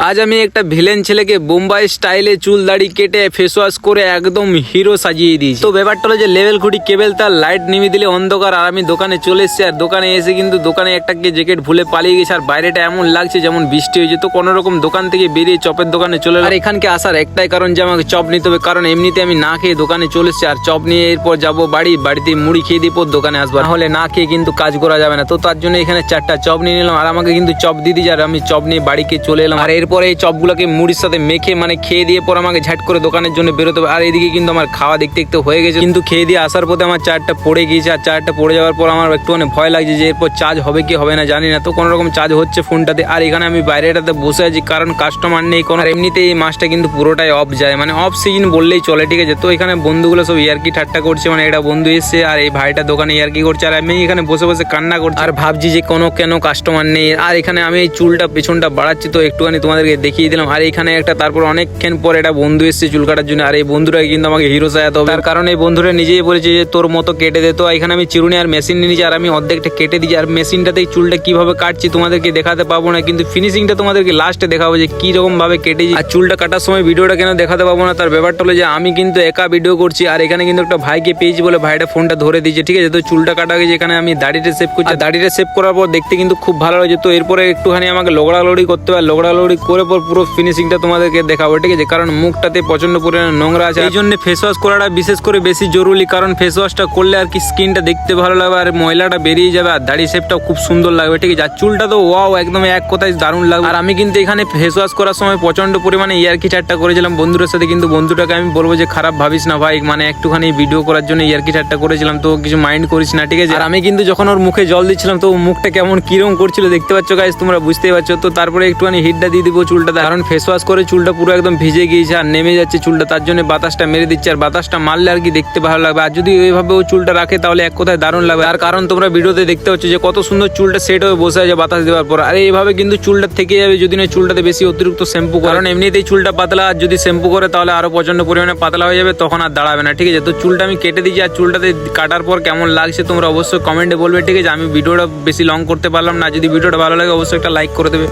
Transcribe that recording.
আজ আমি একটা ভিলেন ছেলেকে বোম্বাই স্টাইলে চুল দাড়ি কেটে ফেস ওয়াশ করে একদম হিরো সাজিয়ে দিয়েছি। তো ব্যাপারটা হলো যে লেভেল খুঁটি কেবল তার লাইট নিভিয়ে দিলে অন্ধকার। আর আমি দোকানে চলে এসেছি, আর দোকানে এসে কিন্তু দোকানে একটা জ্যাকেট ভুলে পালিয়ে গেছে। আর বাইরেটা এমন লাগছে যেমন বৃষ্টি হয়েছে। তো কোনো রকম দোকান থেকে বেরিয়ে চপের দোকানে চলে এলাম। আর এখানকে আসার একটাই কারণ যে আমাকে চপ নিতে হবে, কারণ এমনিতে আমি না খেয়ে দোকানে চলে এসেছি। আর চপ নিয়ে এরপর যাবো বাড়িতে মুড়ি খেয়ে দিয়ে পর দোকানে আসবো, নাহলে না খেয়ে কিন্তু কাজ করা যাবে না। তো তার জন্য এখানে 4টা চপ নিয়ে নিলাম। আর আমাকে কিন্তু চপ দিয়ে দিয়েছে, আর আমি চপ নিয়ে বাড়িকে চলে এলাম। আর এরপরে এই চপগুলোকে মুড়ির সাথে মেখে খেয়ে দিয়ে পর আমাকে ঝাট করে দোকানের জন্য বেরোতে হবে। আর এদিকে কিন্তু আমার খাওয়া দেখতে দেখতে হয়ে গেছে, কিন্তু খেয়ে দিয়ে আসার পথে আমার চার্জটা পড়ে গিয়েছে। আর চার্জটা পড়ে যাওয়ার পর আমার একটুখানি ভয় লাগছে যে এরপর চার্জ হবে কি হবে না জানি না। তো কোনো রকম চার্জ হচ্ছে ফোনটাতে। আর এখানে আমি বাইরেটাতে বসে আছি, কারণ কাস্টমার নেই কোনো। এমনিতে এই মাসটা কিন্তু পুরোটাই অফ যায়, অফ সিজন বললেই চলে, ঠিক আছে। তো এখানে বন্ধুগুলো সব ইয়ার্কি ঠাট্টা করছে, এটা বন্ধু এসছে আর এই ভাইটা দোকানে ইয়ার্কি করছে, আর আমি এখানে বসে বসে কান্না করছি আর ভাবছি যে কেন কাস্টমার নেই। আর এখানে আমি এই চুলটা পেছনটা বাড়াচ্ছি, তো একটুখানি তোমাদেরকে দেখিয়ে দিলাম। আর এখানে একটা তারপর অনেকক্ষণ পর একটা বন্ধু এসছে চুল কাটার জন্য। আর এই বন্ধুরা কিন্তু আমাকে হিরো সাজাতে হবে, তার কারণ এই বন্ধুরা নিজেই বলেছে যে তোর মতো কেটে দে। তো এখানে আমি চিরুনি আর মেশিন নিয়ে নিয়েছি, আর আমি অর্ধেকটা কেটে দিয়েছি। আর মেশিনটাতে চুলটা কিভাবে কাটছি তোমাদেরকে দেখাতে পাবো না, কিন্তু ফিনিশিংটা তোমাদেরকে লাস্টে দেখাবো যে কি রকম ভাবে কেটেছি। আর চুলটা কাটার সময় ভিডিওটা কেন দেখাতে পাবো না, তার ব্যাপারটা হলো যে আমি কিন্তু একা ভিডিও করছি। আর এখানে কিন্তু একটা ভাইকে পেয়েছি বলে ভাইটা ফোনটা ধরে দিয়েছে, ঠিক আছে। তো চুলটা কাটা গেছে, এখানে আমি দাড়িটা সেভ করছি। দাড়িটা সেভ করার পর দেখতে কিন্তু খুব ভালো লাগছে। তো এরপরে একটুখানি আমাকে লোগড়ালোড়ি করতে হবে, লোগড়ালোড়ি করে পর পুরো ফিনিশিংটা তোমাদেরকে দেখাবো, ঠিক আছে। কারণ মুখটাতে প্রচন্ড পরিমাণে নোংরা আছে, এই জন্য ফেস ওয়াশ করাটা বিশেষ করে বেশি জরুরি। কারণ ফেস ওয়াশটা করলে আর কি স্কিনটা দেখতে ভালো লাগবে, আর ময়লাটা বেরিয়ে যাবে, আর দাড়ি শেপটাও খুব সুন্দর লাগবে, ঠিক আছে। আর চুলটা তো ওয়াও একদম এক কথায় দারুণ লাগবে। আর আমি কিন্তু এখানে ফেস ওয়াশ করার সময় প্রচন্ড পরিমাণে ইয়ার্কি ঠাট্টা করেছিলাম বন্ধুদের সাথে, কিন্তু বন্ধুটাকে আমি বলবো যে খারাপ ভাবিস না ভাই, একটুখানি ভিডিও করার জন্য ইয়ার্কি ঠাট্টা করেছিলাম, তো কিছু মাইন্ড করিস না, ঠিক আছে। আর আমি কিন্তু যখন ওর মুখে জল দিচ্ছিলাম তো মুখটা কেমন কিরকম করছিল দেখতে পাচ্ছ গাইস, তোমরা বুঝতেই পারছো। তো তারপরে একটুখানি হিটটা দিয়ে দিব চুলটাতে, কারণ ফেস ওয়াশ করে চুলটা পুরো একদম ভিজে গিয়েছে আর নেমে যাচ্ছে চুলটা, তার জন্য বাতাসটা মেরে দিচ্ছে। আর বাতাসটা মারলে আর কি দেখতে ভালো লাগবে। আর যদি ওইভাবে ও চুলটা রাখে তাহলে এক কথায় দারুণ লাগবে। আর কারণ তোমরা ভিডিওতে দেখতে পাচ্ছ যে কত সুন্দর চুলটা সেট হয়ে বসে আছে বাতাস দেওয়ার পর। আর এইভাবে কিন্তু চুলটা থেকে যাবে যদি না চুলটাতে বেশি অতিরিক্ত শ্যাম্পু, কারণ এমনিতেই চুলটা পাতলা, আর যদি শ্যাম্পু করে তাহলে আরো প্রচন্ড পরিমাণে পাতলা হয়ে যাবে, তখন আর দাঁড়াবে না, ঠিক আছে। তো চুলটা আমি কেটে দিয়েছি, আর চুলটাতে কাটার পর কেমন লাগছে তোমরা অবশ্যই কমেন্টে বলবে, ঠিক আছে। আমি ভিডিওটা বেশি লং করতে পারলাম না, যদি ভিডিওটা ভালো লাগে অবশ্যই একটা লাইক করে দেবে।